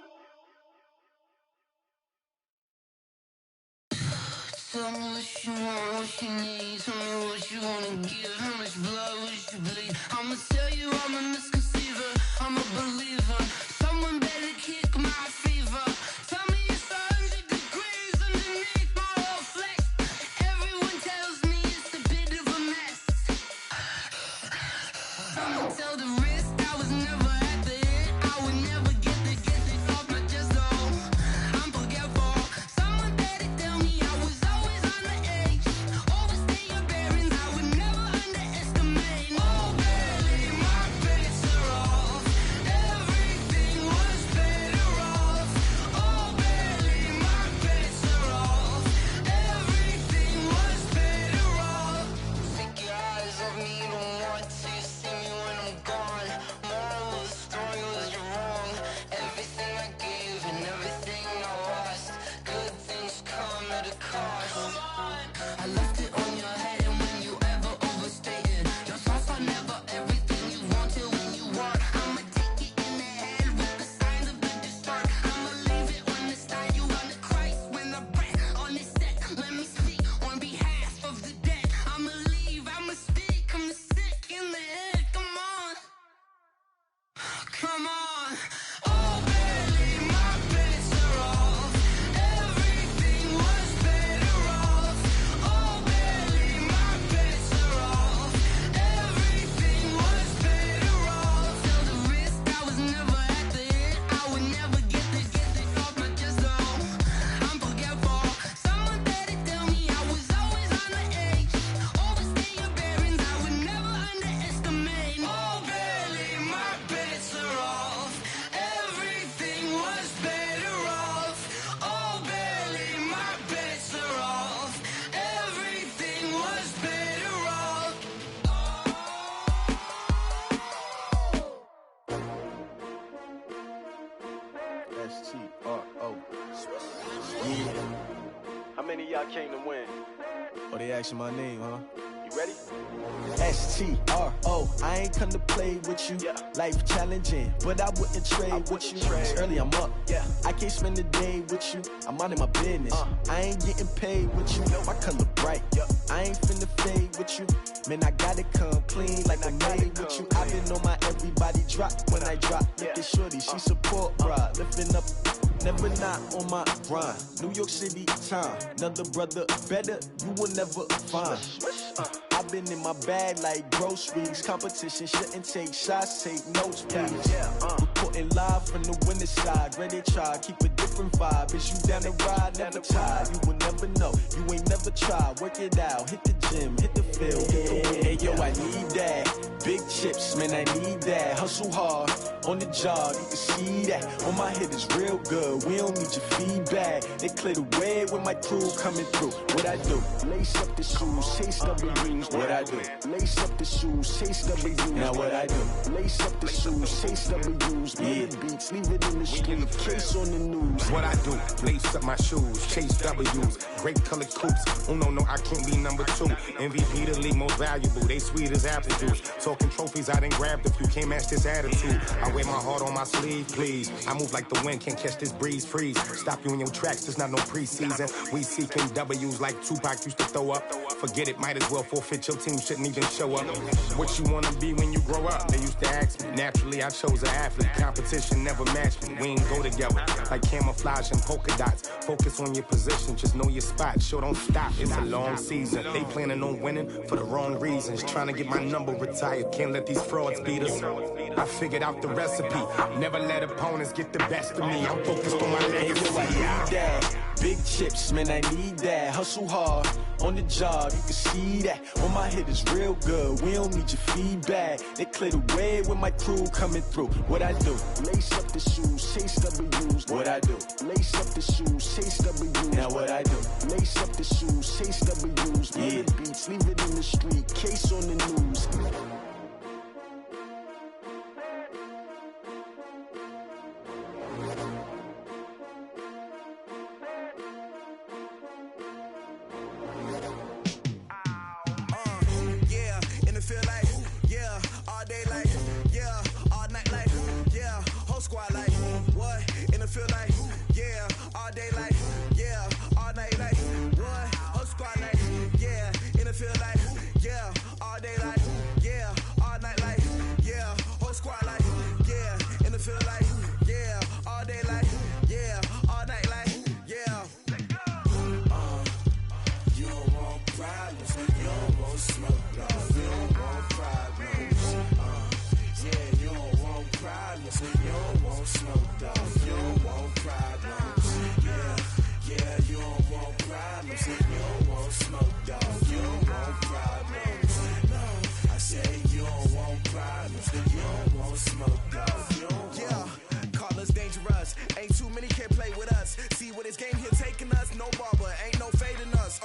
Tell me what you want, what you need. Tell me what you wanna give. How much blood would you bleed? I'ma tell you I'm a misconceiver. I'm a believer. Someone better kick my fever. Tell me it's 100 degrees underneath my whole flesh. Everyone tells me it's a bit of a mess. Someone tell the risk I was never at the end. I would never get it off my chest though. I'm forgetful. Someone better tell me I was always on the edge. Overstay your bearings, I would never underestimate. Oh baby, my bets are off. Everything was better off. Oh baby, my bets are off. Everything was better off. Take your eyes off me, you don't want to see me when I'm gone. Moral of the story was you're wrong. Everything I gave and everything I lost. Good things come at a cost. I left it on your head, and when you ever overstay it, your thoughts are never everything you wanted when you want. I'ma take it in the head with the signs of the distort. I'ma leave it on the side. You on the Christ when the breath on this set. Let me speak on behalf of the dead. I'ma leave, I'ma speak. I'm the sick in the head. Come on, come on. Oh baby, my bets are off. Everything was better off. Oh baby, my bets are off. Everything was better off. Tell the risk I was never at the end. I would never get it off my chest though. I'm forgetful. Someone better tell me I was always on the edge. Overstay your bearings, I would never underestimate. Oh baby, my bets are off. Everything was better off. Oh baby, my bets are off. Everything was better off. S-T-R-O. Yeah. How many of y'all came to win? Oh, they asking my name, huh? You ready? S-T-R-O. I ain't come to play with you. Life challenging, but I wouldn't trade with you. It's early, I'm up. I can't spend the day with you. I'm out of my business. I ain't getting paid with you. My color bright. I ain't finna fade with you. Man, I gotta come clean like I made with you. I've been on my everybody drop when I drop. Look at shorty, she support bra. Lifting up, never not on my grind. New York City time. Another brother better, you will never find. I've been in my bag like groceries. Competition shouldn't take shots, take notes, please. Reporting live from the winter side. Ready to try, keep a different vibe. Is you down the ride, never tired. You will never know, you ain't never tried. Work it out, hit the gym, hit the field. Hey yo, I need that. Big chips, man, I need that. Hustle hard, on the job, you can see that. On my head is real good, we don't need your feedback. They clear the way with my crew coming through. What I do? Lace up the shoes, chase W's. What I do? Lace up the shoes, chase W's. Now what I do? Lace up the shoes, chase W's. Yeah, beats, leave it in the street, case on the news. What I do? Lace up my shoes, chase W's. Great colored coops. Oh no, I can't be number 2. MVP the league most valuable. They sweet as apple juice. Talking trophies, I done grabbed a few. Can't match this attitude. I wear my heart on my sleeve, please. I move like the wind, can't catch this breeze, freeze. Stop you in your tracks, there's not no preseason. We seeking W's like Tupac used to throw up. Forget it, might as well forfeit. Your team shouldn't even show up. What you wanna be when you grow up? They used to ask me. Naturally, I chose an athlete. Competition never matched me. We ain't go together like camouflage and polka dots. Focus on your position, just know your spot. Sure, don't stop. It's a long season. They planning on winning for the wrong reasons. Trying to get my number retired. Can't let these frauds beat us. I figured out the recipe. Never let opponents get the best of me. I'm focused on my legacy. I need that. Big chips, man, I need that. Hustle hard, on the job, you can see that. On my head is real good, we don't need your feedback. They clear the way with my crew coming through. What I do? Lace up the shoes, chase W's. What I do? Lace up the shoes, chase W's. Now what I do? Lace up the shoes, chase W's. Yeah, beats, leave it in the street, case on the news. can't play with us. See where this game here taking us? No barber, ain't no fading us.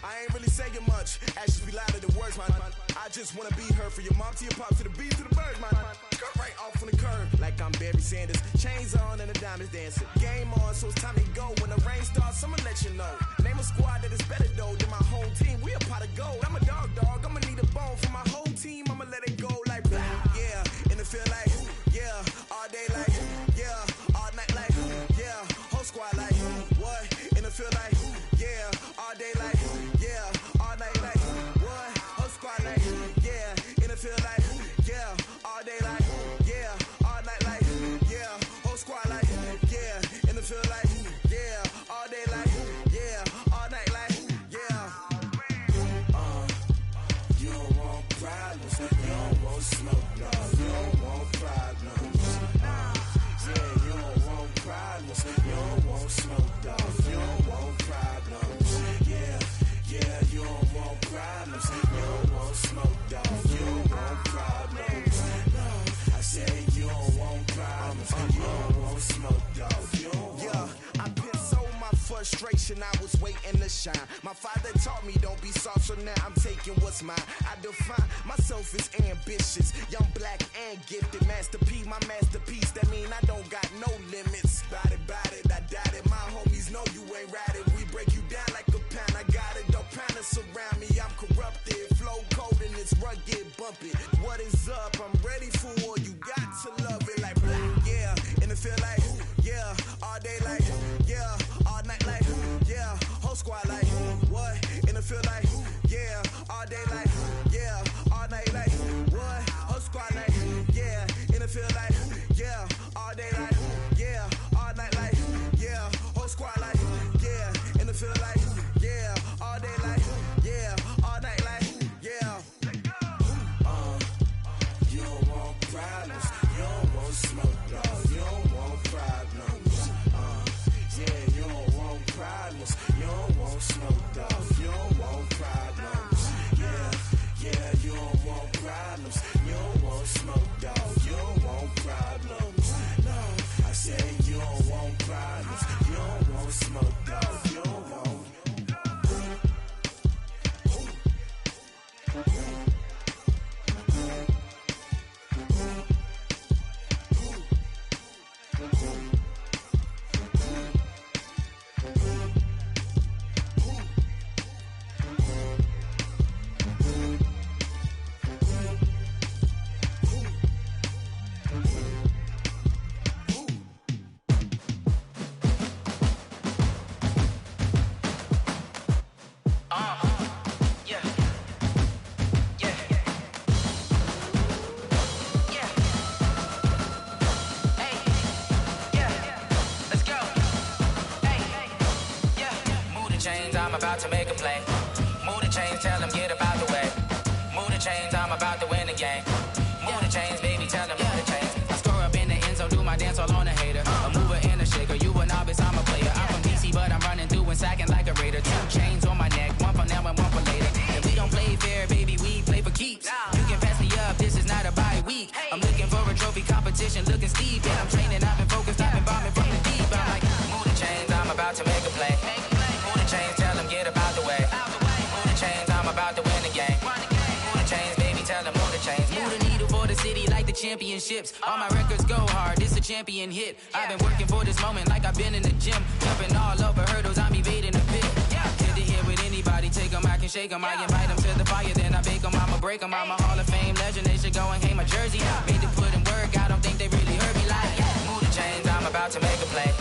I ain't really saying much. Actions be louder than words, man. I just wanna be heard from your mom to your pop to the beat to the birds, man. Cut right off on the curb, like I'm Barry Sanders. Chains on and the diamonds dancing. Game on, so it's time to go. When the rain starts, I'ma let you know. Name a squad that is better though than my whole team. We a pot of gold. I'm a dog. I'ma need a bone for my whole team. I'ma let it go like yeah. And it feel like yeah. All day like yeah. All night like yeah. Whole squad like what? And it feel like yeah. All day like yeah. All night like what? Whole squad like yeah. And it feel like yeah. All day like yeah. All night like yeah. Whole squad like yeah. And it feel like yeah. All day like yeah. All night like yeah. You don't want problems. You don't want smoke, no. You don't want problems. Yeah, you don't want problems. You don't want smoke, dog. You don't want problems. Yeah, you don't want problems. You don't want smoke, dog. You don't want problems. No, I said you don't want problems. You don't want smoke, dog. You don't want. Yeah, I've been so my frustration. I was waiting to shine. My father taught me don't be soft, so now I'm taking what's mine. I define myself as ambitious, young, black, and gifted. Master P, my masterpiece. That mean I don't got no limits. Bout it, I doubt it. My homies know you ain't ratted. We break you down like a pound. I got it, don't panic surround me. I'm corrupted, flow cold and it's rugged, bumpy. What is up? I'm ready for war. You got to love it like black, yeah. And it feel like yeah. All day like yeah. All night like yeah. Whole squad like what? And it feel like yeah. All day like yeah. All night like what? Whole squad like yeah. And it feel like yeah. All day like yeah. All night like yeah. Whole squad like yeah. And it feel like yeah. All day like yeah. All night like yeah. You don't want problems. You don't want smoke, no. You don't want problems. Yeah, you don't want problems. You don't want smoke, dog. You don't want problems. Yeah, you don't want problems. You don't want smoke, dog. You don't want problems. No, I said you don't want problems. You don't want smoke, dog. You don't want. I'm about to make a play. Move the chains, tell them get about the way. Move the chains, I'm about to win the game. Move the chains, baby, tell them move the chains. I score up in the end zone, do my dance all on a hater. A mover and a shaker, you a novice, I'm a player. I'm from DC, but I'm running through and sacking like a raider. 2 chains on my neck, one for now and one for later. If we don't play fair, baby, we play for keeps. You can pass me up, this is not a bye week. I'm looking for a trophy competition, looking steep. Yeah, I'm training, I've been focused, I've been bombing from the deep. I'm like, move the chains, I'm about to make a play. Move the chains, tell them get about the way. Move the chains, I'm about to win the game. Move the chains, baby, tell them move the chains. Move the needle for the city like the championships. All my records go hard, this a champion hit. I've been working for this moment like I've been in the gym. Jumping all over hurdles, I'm evading the pit. Head to head with anybody, take them, I can shake them. I invite them to the fire, then I bake them, I'ma break them. I'm a Hall of Fame legend, they should go and hang my jersey. Made to put in work, I don't think they really heard me like move the chains, I'm about to make a play.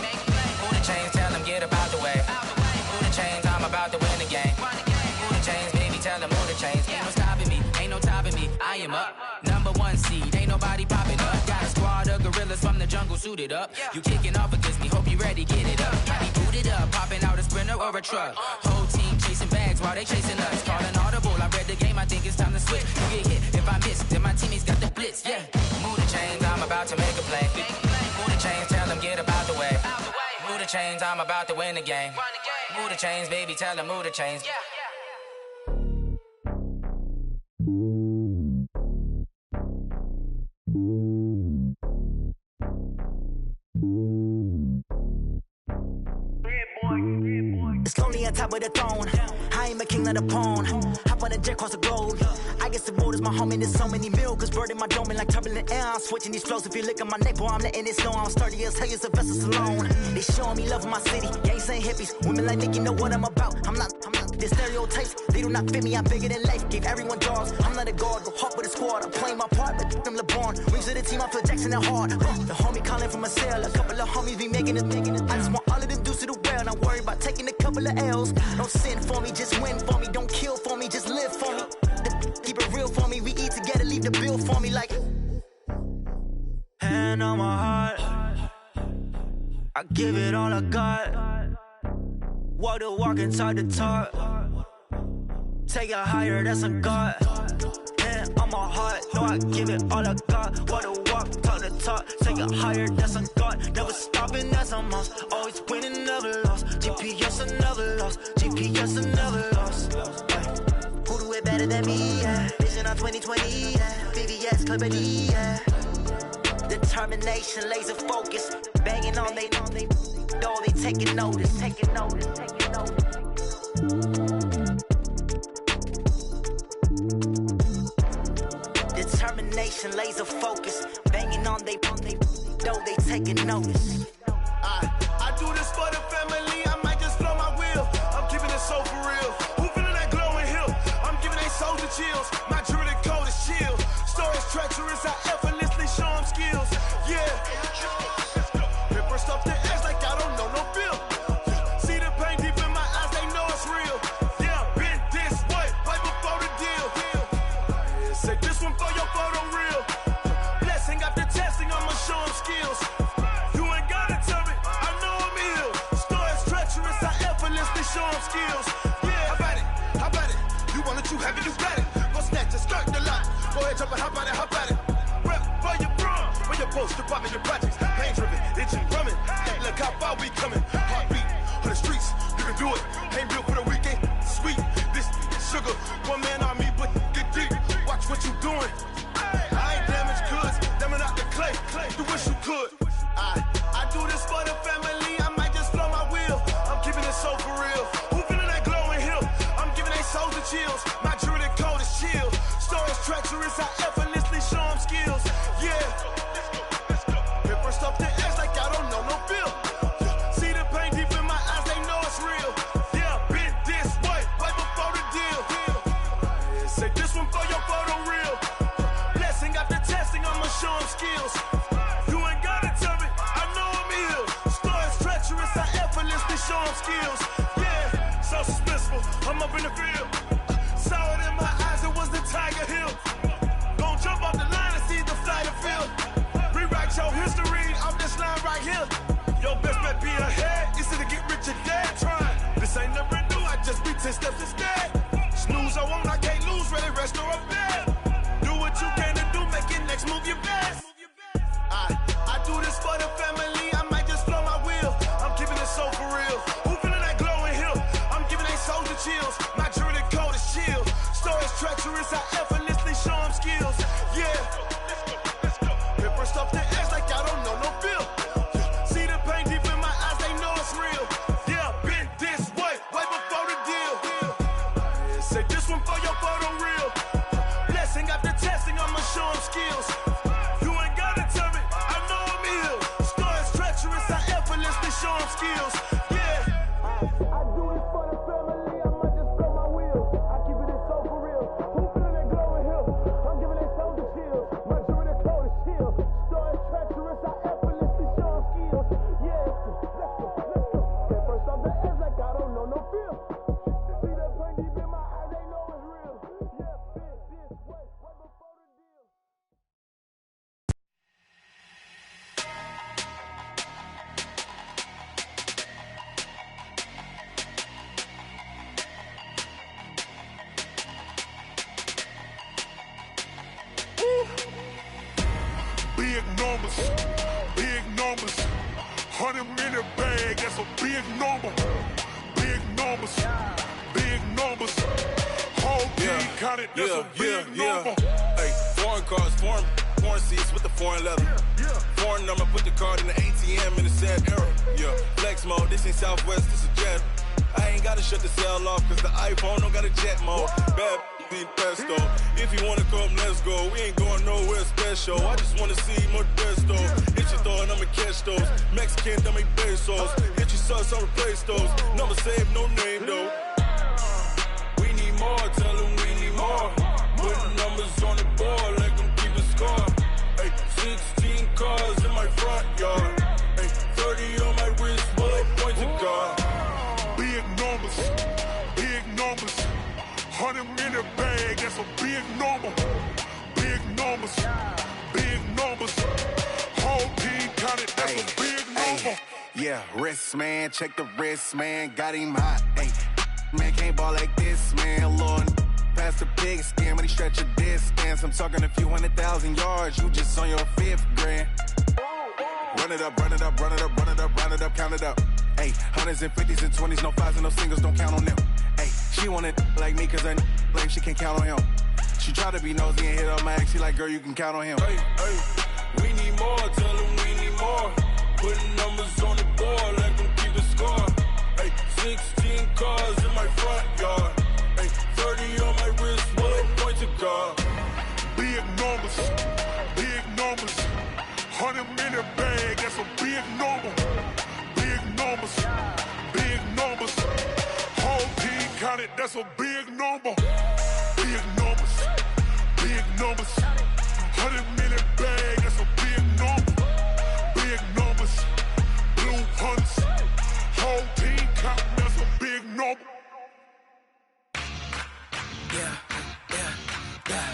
Move the chains, tell them get about the way. Move the chains, I'm about to win the game. Move the chains, baby, tell them move the chains. Ain't no stopping me, ain't no topping me, I am up. Number 1 seed, ain't nobody popping up. Got a squad of gorillas from the jungle suited up. You kicking off against me, hope you ready, get it up. I be booted up, popping out a sprinter or a truck. Whole team chasing bags while they chasing us. Calling audible, I read the game, I think it's time to switch. You get hit, if I miss, then my teammates got the blitz, yeah. Move the chains, I'm about to make a play. Move the chains, tell them get about the way. Move the chains, I'm about to win the game. Move the chains, baby, tell them move the chains. Move I ain't a king of the pawn. Hop on a jet across the globe. I guess the road is my home and there's so many milkers. Bird in my dome and like turbulent air. I'm switching these flows. If you look at my neck, boy, I'm letting it snow. I'm sturdy as hell, a vessel alone. They showing me love in my city. Gangs ain't hippies. Women like Nicky know what I'm about. I'm not the stereotypes. They do not fit me. I'm bigger than life. Gave everyone jobs. I'm not a guard. Go hard with a squad. I'm playing my part, but them LeBron. Rings to the team. I feel Jackson and hard. The homie calling from a cell. A couple of homies be making it. I just want all of them dudes to do well. Not worry about taking a couple of L's. Don't sin for me, just win for me. Don't kill for me, just live for me. Keep it real for me. We eat together, leave the bill for me like. Hand on my heart, I give it all I got. Walk the walk inside the talk. Take it higher, that's a God. Hand on my heart, no, I give it all I got. Walk the walk, talk the talk. Take it higher, that's a God. Never stopping, that's a must. Always winning, never lost. GPS, I never lost. GPS, I never lost. Who do it better than me? Yeah. Vision on 2020. Yeah. VVS, Clippity. Yeah. Determination, laser focus. Banging on they door, they taking notice. Taking notice. Determination, laser focus. Banging on they door, they taking notice. I do this for the family. I might just blow my wheel. I'm keeping it so for real. Who feeling that glowing hill? I'm giving they souls the chills. My druidic code is chill. Stories treacherous. I effortlessly show them skills. Yeah. Paper stuff the edge like I don't know no bill. See the pain deep in my eyes. They know it's real. Yeah, been this way before the deal. Say this one for your photo real. Blessing after testing. I'ma show them skills. Show them skills. Yeah, how about it? You want it, you have it, you got it. Go snatch it, skirt the lot. Go ahead, jump it, hop on it. Rep for your bro. Where your post, department, your projects. Pain driven, itching, drumming. Hey, look how far we coming. Heartbeat on the streets, you can do it. Ain't built for the weekend. Sweet, this sugar. One man army, but get deep. Watch what you doing. I ain't damaged goods, damn out the clay. You wish you could. I do this for the family. I might just blow my wheel. I'm keeping it so for real. Who feeling that glowing hill? I'm giving they souls the chills. My druidic code is chill. Stories treacherous. I effortlessly show them skills. Yeah. Paper stuff the edge like I don't know no bill. See the pain deep in my eyes. They know it's real. Yeah, been this way before the deal. Say this one for your photo real. Blessing after testing. I'ma show them skills. You ain't gotta tell me. I know I'm ill. Stories treacherous. I effortlessly show them skills. Yeah, so suspenseful. I'm up in the field. Saw it in my eyes. It was the Tiger Hill. Gon' jump off the line and see the flight of field. Rewrite your history off this line right here. Your best bet be ahead. Is it to get rich or dead? Trying. This ain't never new. I just be 10 steps instead. Snooze I won't. I can't lose. Ready, rest or a bed. Do what you can to do. Make it next move your best. I do this for the family. I might just blow my wheel. I'm keeping it so for real. Who feeling that glowing hill? I'm giving they souls the chills. My druidic code is chill. Stories treacherous. I effortlessly show them skills. Yeah. Paper stuff the edge like I don't know no bill. See the pain deep in my eyes. They know it's real. Yeah, been this way before the deal. Say this one for your photo real. Blessing after testing. I'ma show them skills. Show them skills, yeah. I do this for the family. I might just blow my wheel. I keep it so for real. Who feeling that glowing hill? I'm giving they souls the chills. My druidic code is chill. Stories treacherous. I effortlessly show them skills. Yeah, let's go. That first off the edge like I don't know no feel. See that pain deep in my eyes. They know it's real. Yeah, been this way before the deal. Big numbers, 100 minute bag, that's a big number. Big numbers, whole team counted, that's a big number. Hey, foreign cars, foreign seats with the foreign leather. Foreign number, put the card in the ATM in the sad era. Yeah, flex mode, this ain't Southwest, this a jet. I ain't gotta shut the cell off, cause the iPhone don't got a jet mode. Bad need pesto. If you wanna come, let's go. We ain't going nowhere special. I just wanna see Modesto. Hit your throw and I'ma catch those. Mexican, don't make pesos. Hit your sauce, I'll replace those. Number save, no name though. We need more, tell them we need more. Putting numbers on the board, let them keep a score. Ay, 16 cars in my front yard. Ay, 30 on my wrist, bullet points of God. Big numbers, big numbers. 100 minute bag, that's a big number. Big numbers, big numbers. Whole team counted, that's a big number. Yeah, wrist man, check the wrist man, got him hot. Ay, man can't ball like this, man. Lord, past the pig skin when he stretch a distance. I'm talking a few 100,000 yards, you just on your 5th grand. Run it up, run it up, run it up, run it up, run it up, count it up. Ay, hundreds and 50s and 20s, no 5s and no singles, don't count on them. Ay, she want it like me, cause I blame she can't count on him. She try to be nosy and hit up my ex, she like, girl, you can count on him. Hey, hey, we need more, tell them we need more. Putting numbers on the board, let them keep a score. Hey, 16 cars in my front yard. Hey, 30 on my wrist, bullet points of God. Big numbers, big numbers. 100 minute bag, that's a big number. Big numbers, big numbers. Whole team counted, that's a big number. Big numbers, big numbers. 100 minute bag, that's a big number. Big numbers, blue hunts. Whole team counting, that's a big number. Yeah, yeah, yeah.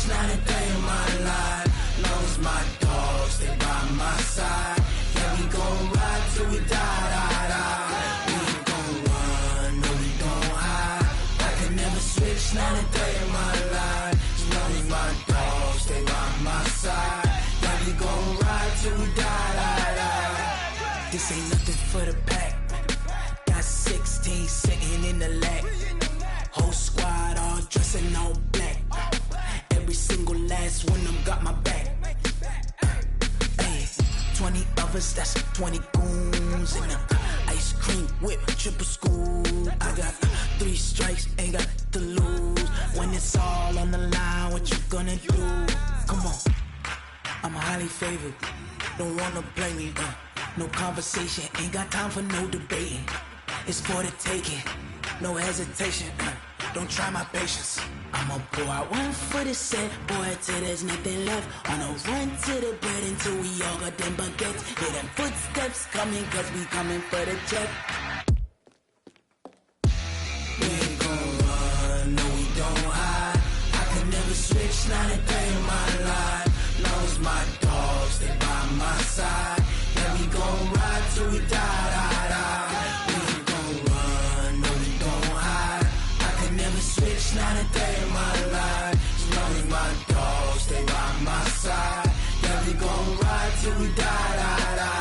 Not a day in my life. Long as my dogs stay by my side. Yeah, we gon' ride till we die, die, die. We ain't gon' run, no, we gon' hide. I can never switch, not a day in my life. As long as my dogs stay by my side. Yeah, we gon' ride till we die, die, die. This ain't nothing for the pack. Got 16 sitting in the lap. Whole squad all dressing all black. Every single last one of them got my back. Ay, 20 of us, that's 20 goons. And ice cream whip, triple scoop. I got 3 strikes, ain't got to lose. When it's all on the line, what you gonna do? Come on, I'm highly favored. Don't wanna play me, no conversation. Ain't got time for no debating. It's for the taking, no hesitation. Don't try my patience. I'ma pour out one for the set, boy, till there's nothing left. On a run to the bread until we all got them baguettes. Hear them footsteps coming, cause we coming for the check. We ain't gon' run, no, we don't hide. I can never switch, not a day in my life. Long as my dogs stay by my side. Yeah, we gon' ride till we die, die, die. We ain't gon' run, no, we don't hide. I can never switch, not a day in my life. As long as my dogs stay by my side. Yeah, we gon' ride till we die, die, die.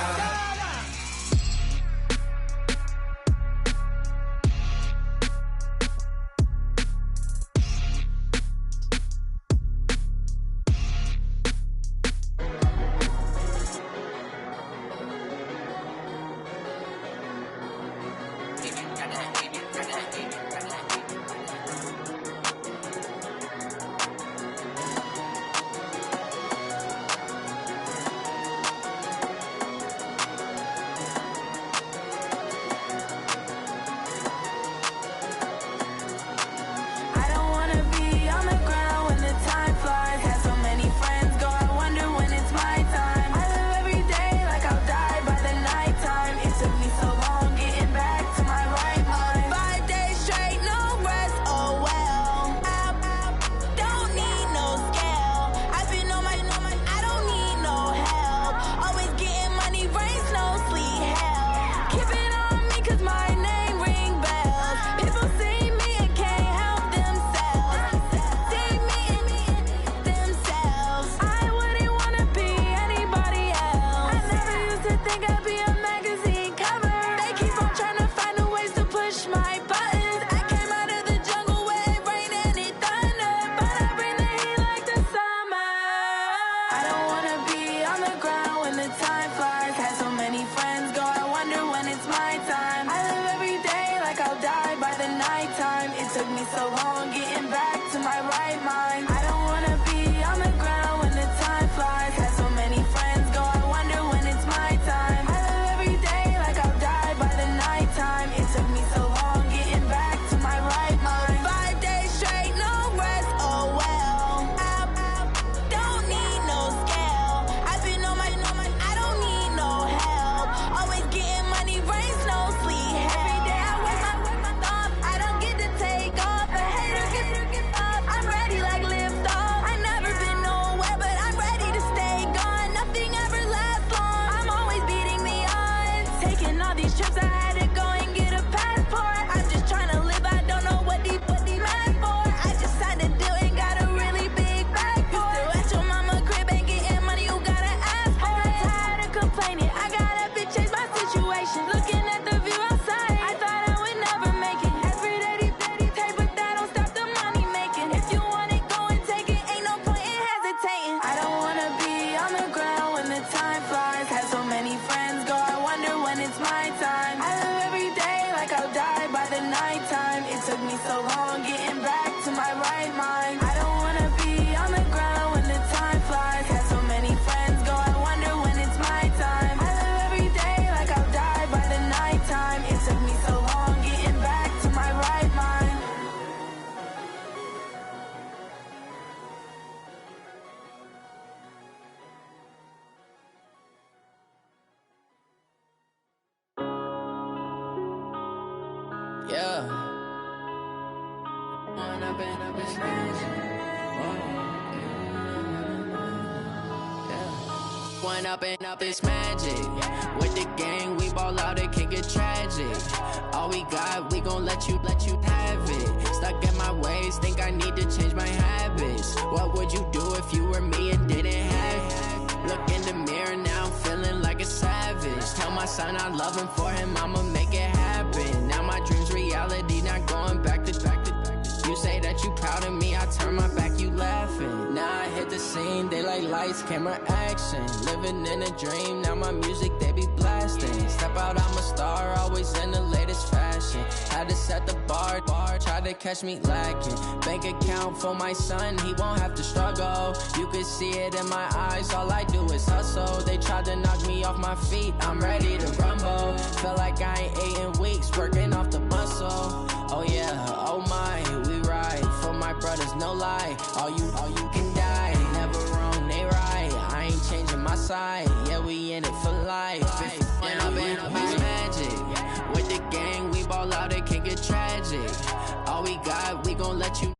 up and up, it's magic. One up and up, it's magic. With the gang, we ball out, it can get tragic. All we got, we gon' let you have it. Stuck in my ways, think I need to change my habits. What would you do if you were me and didn't have it? Look in the mirror now, I'm feeling like a savage. Tell my son I love him, for him I'ma make it happen. Now my dream's reality, not going back to. You say that you proud of me, I turn my back, you laughing. Now I hit the scene, they like lights, camera, action. Living in a dream, now my music, they be blasting. Step out, I'm a star, always in the latest fashion. Had to set the bar, try to catch me lacking. Bank account for my son, he won't have to struggle. You can see it in my eyes, all I do is hustle. They tried to knock me off my feet, I'm ready to rumble. Feel like I ain't ate in weeks, working off the muscle. Oh yeah, oh my, we ride for my brothers, no lie. All you can die, never wrong, they right. I ain't changing my side, yeah, we in it for life. And up and up is magic. With the gang, we ball out, it can get tragic. All we got, we gon' let you